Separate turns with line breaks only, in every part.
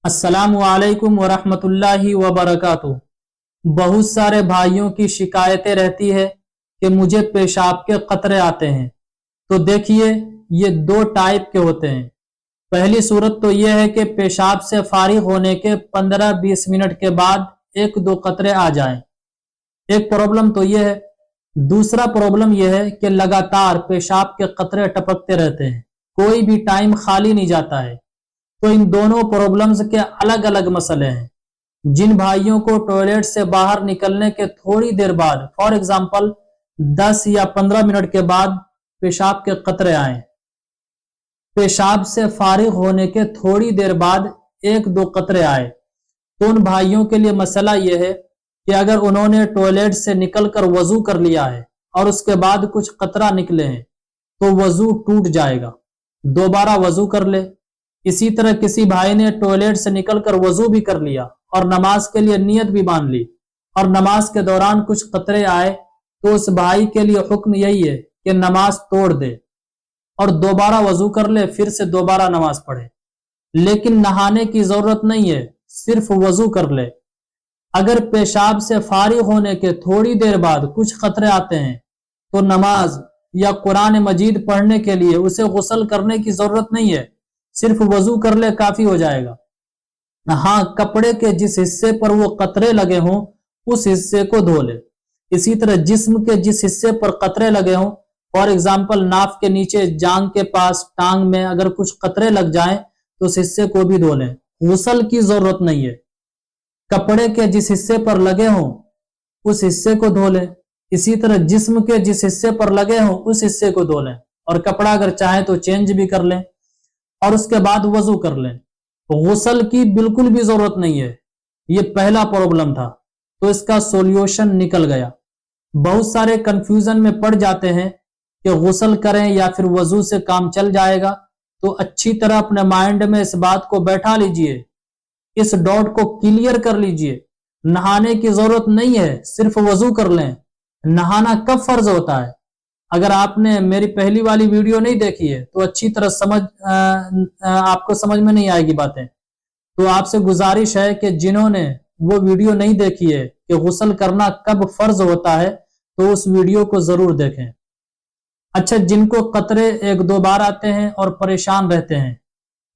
अस्सलामु अलैकुम वरहमतुल्लाहि वबरकातुहू। बहुत सारे भाइयों की शिकायतें रहती है कि मुझे पेशाब के कतरे आते हैं। तो देखिए, ये दो टाइप के होते हैं। पहली सूरत तो यह है कि पेशाब से फारिग होने के 15-20 मिनट के बाद एक दो कतरे आ जाएं। एक प्रॉब्लम तो यह है। दूसरा प्रॉब्लम यह है कि लगातार पेशाब के कतरे टपकते रहते हैं, कोई भी टाइम खाली नहीं जाता है। तो इन दोनों प्रॉब्लम्स के अलग अलग मसले हैं। जिन भाइयों को टॉयलेट से बाहर निकलने के थोड़ी देर बाद, फॉर एग्जांपल 10 या 15 मिनट के बाद पेशाब के कतरे आए, पेशाब से फारिग होने के थोड़ी देर बाद एक दो कतरे आए, तो उन भाइयों के लिए मसला यह है कि अगर उन्होंने टॉयलेट से निकलकर वजू कर लिया है और उसके बाद कुछ कतरा निकले हैं तो वजू टूट जाएगा, दोबारा वजू कर ले। इसी तरह किसी भाई ने टॉयलेट से निकलकर वजू भी कर लिया और नमाज के लिए नियत भी बांध ली और नमाज के दौरान कुछ कतरे आए, तो उस भाई के लिए हुक्म यही है कि नमाज तोड़ दे और दोबारा वजू कर ले, फिर से दोबारा नमाज पढ़े। लेकिन नहाने की जरूरत नहीं है, सिर्फ वजू कर ले। अगर पेशाब से फारिग होने के थोड़ी देर बाद कुछ कतरे आते हैं तो नमाज या कुरान मजीद पढ़ने के लिए उसे गुस्ल करने की जरूरत नहीं है, सिर्फ वजू कर ले, काफी हो जाएगा। हाँ, कपड़े के जिस हिस्से पर वो कतरे लगे हों उस हिस्से को धो ले। इसी तरह जिस्म के जिस हिस्से पर कतरे लगे हों, फॉर एग्जाम्पल नाफ के नीचे, जांग के पास, टांग में अगर कुछ कतरे लग जाएं तो उस हिस्से को भी धो लें, गुस्ल की जरूरत नहीं है। कपड़े के जिस हिस्से पर लगे हों उस हिस्से को धो लें। इसी तरह जिस्म के जिस हिस्से पर लगे हों उस हिस्से को धो लें, और कपड़ा अगर चाहे तो चेंज भी कर लें और उसके बाद वजू कर लें। गुस्ल की बिल्कुल भी जरूरत नहीं है। ये पहला प्रॉब्लम था, तो इसका सॉल्यूशन निकल गया। बहुत सारे कंफ्यूजन में पड़ जाते हैं कि गुस्ल करें या फिर वजू से काम चल जाएगा। तो अच्छी तरह अपने माइंड में इस बात को बैठा लीजिए, इस डॉट को क्लियर कर लीजिए। नहाने की जरूरत नहीं है, सिर्फ वजू कर लें। नहाना कब फर्ज होता है? अगर आपने मेरी पहली वाली वीडियो नहीं देखी है तो अच्छी तरह आपको समझ में नहीं आएगी बातें। तो आपसे गुजारिश है कि जिन्होंने वो वीडियो नहीं देखी है कि गुस्ल करना कब फर्ज होता है, तो उस वीडियो को जरूर देखें। अच्छा, जिनको कतरे एक दो बार आते हैं और परेशान रहते हैं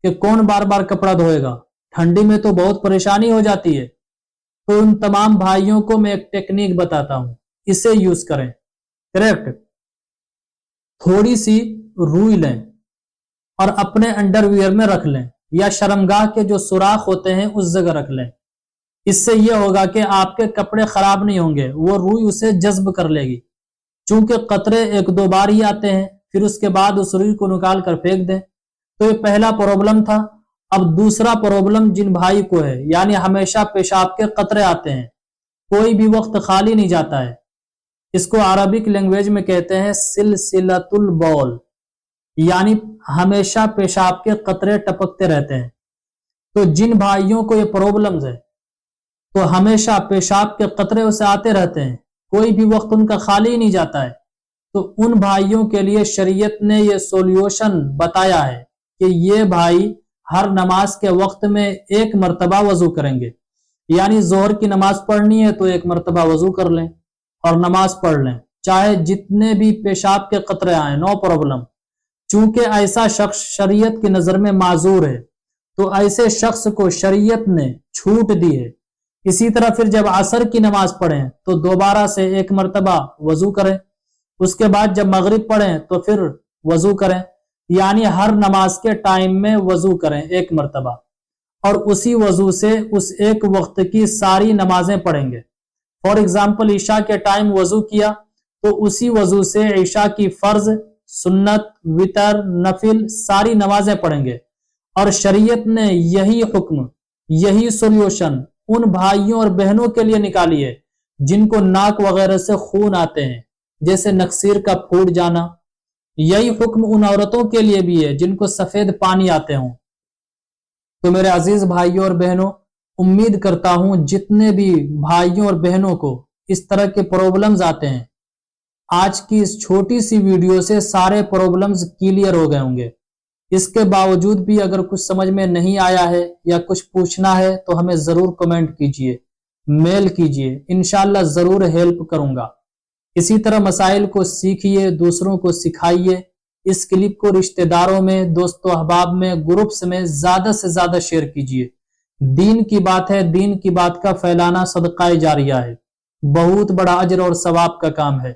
कि कौन बार बार कपड़ा धोएगा, ठंडी में तो बहुत परेशानी हो जाती है, तो उन तमाम भाइयों को मैं एक टेक्निक बताता हूं, इसे यूज करें। करेक्ट, थोड़ी सी रुई लें और अपने अंडरवियर में रख लें या शर्मगाह के जो सुराख होते हैं उस जगह रख लें। इससे यह होगा कि आपके कपड़े खराब नहीं होंगे, वो रुई उसे जज्ब कर लेगी। चूंकि कतरे एक दो बार ही आते हैं, फिर उसके बाद उस रुई को निकाल कर फेंक दें। तो ये पहला प्रॉब्लम था। अब दूसरा प्रॉब्लम जिन भाई को है, यानी हमेशा पेशाब के कतरे आते हैं, कोई भी वक्त खाली नहीं जाता है, इसको अरबिक लैंग्वेज में कहते हैं सिलसिलतुल बौल, यानी हमेशा पेशाब के कतरे टपकते रहते हैं। तो जिन भाइयों को ये प्रॉब्लम्स है, तो हमेशा पेशाब के कतरे उसे आते रहते हैं, कोई भी वक्त उनका खाली ही नहीं जाता है, तो उन भाइयों के लिए शरीयत ने ये सॉल्यूशन बताया है कि ये भाई हर नमाज के वक्त में एक मर्तबा वजू करेंगे। यानी जोहर की नमाज पढ़नी है तो एक मर्तबा वजू कर लें और नमाज पढ़ लें, चाहे जितने भी पेशाब के कतरे आए, नो प्रॉब्लम। चूंकि ऐसा शख्स शरीयत की नजर में माजूर है, तो ऐसे शख्स को शरीयत ने छूट दी है। इसी तरह फिर जब असर की नमाज पढ़ें तो दोबारा से एक मर्तबा वजू करें, उसके बाद जब मगरिब पढ़ें तो फिर वजू करें, यानी हर नमाज के टाइम में वजू करें एक मर्तबा, और उसी वजू से उस एक वक्त की सारी नमाजें पढ़ेंगे। फॉर एग्जाम्पल ईशा के टाइम वजू किया तो उसी वजू से ईशा की फर्ज, सुन्नत, वितर, नफिल सारी नमाजें पढ़ेंगे। और शरीयत ने यही हुक्म, यही सॉल्यूशन उन भाइयों और बहनों के लिए निकाली है जिनको नाक वगैरह से खून आते हैं, जैसे नक्सीर का फूट जाना। यही हुक्म उन औरतों के लिए भी है जिनको सफेद पानी आते हों। तो मेरे अजीज भाइयों और बहनों, उम्मीद करता हूं जितने भी भाइयों और बहनों को इस तरह के प्रॉब्लम्स आते हैं, आज की इस छोटी सी वीडियो से सारे प्रॉब्लम्स क्लियर हो गए होंगे। اس کے باوجود بھی اگر کچھ سمجھ میں نہیں آیا ہے یا کچھ پوچھنا ہے تو ہمیں ضرور کمنٹ کیجئے، میل کیجئے، انشاءاللہ ضرور ہیلپ کروں گا۔ اسی طرح مسائل کو سیکھیے، دوسروں کو سکھائیے، اس کلپ کو رشتہ داروں میں، دوست و احباب میں، گروپس میں زیادہ سے زیادہ شیئر کیجئے۔ دین کی بات ہے، دین کی بات کا پھیلانا صدقہ جاریہ ہے، بہت بڑا اجر اور ثواب کا کام ہے۔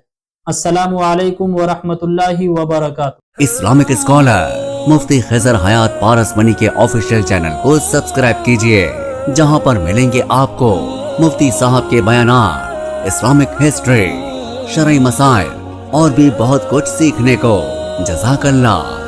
السلام علیکم ورحمۃ اللہ وبرکاتہ۔
اسلامک اسکالر مفتی خضر حیات پارس منی کے آفیشیل چینل کو سبسکرائب کیجئے، جہاں پر ملیں گے آپ کو مفتی صاحب کے بیانات، اسلامک ہسٹری، شرعی مسائل اور بھی بہت کچھ سیکھنے کو۔ جزاک اللہ۔